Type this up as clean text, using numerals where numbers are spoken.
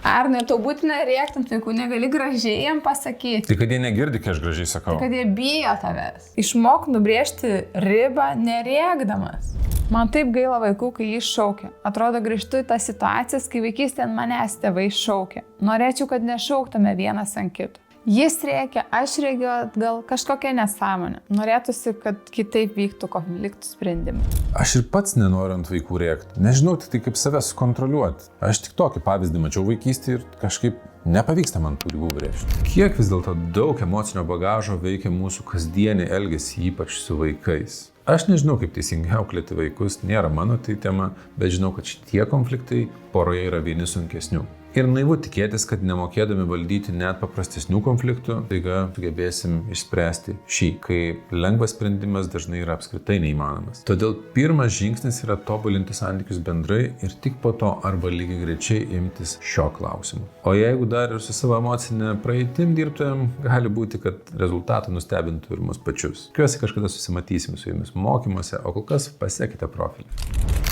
Arnai, tau būtina rėkti ant vaikų, negali gražiai jam pasakyti. Tai kad jie negirdi, kai aš gražiai sakau. Tai kad jie bijo tavęs. Išmok nubrėžti ribą nerėkdamas. Man taip gaila vaikų, kai jis šaukia. Atrodo, grįžtu į tas situacijas, kai vaikystėje ant manęs tėvai šaukia. Norėčiau, kad nešauktume vienas ant kito. Jis rėkia, aš rėkiu atgal, kažkokia nesąmonė. Norėtųsi, kad kitaip vyktų konfliktų sprendimai. Aš ir pats nenoriu ant vaikų rėkti. Nežinau tai kaip save sukontroliuoti. Aš tik tokį pavyzdį mačiau vaikystėje ir kažkaip nepavyksta man tų ribų brėžti. Kiek vis dėlto daug emocinio bagažo veikia mūsų kasdienį elgesį, ypač su vaikais. Aš nežinau, kaip teisingai auklėti vaikus, nėra mano tai tema, bet žinau, kad šitie konfliktai poroje yra vieni sunkesnių. Ir naivu tikėtis, kad nemokėdami valdyti net paprastesnių konfliktų, taiga sugebėsim išspręsti šį, kai lengvas sprendimas dažnai yra apskritai neįmanomas. Todėl pirmas žingsnis yra tobulinti santykius bendrai ir tik po to arba lygiai greičiai imtis šio klausimu. O jeigu dar ir su savo emocinė praeitim dirbtumėm, gali būti, kad rezultatai nustebintų ir mus pačius. Tikiuosi kažkada susimatysim su jumis mokymuose, o kol kas pasiekite profilį.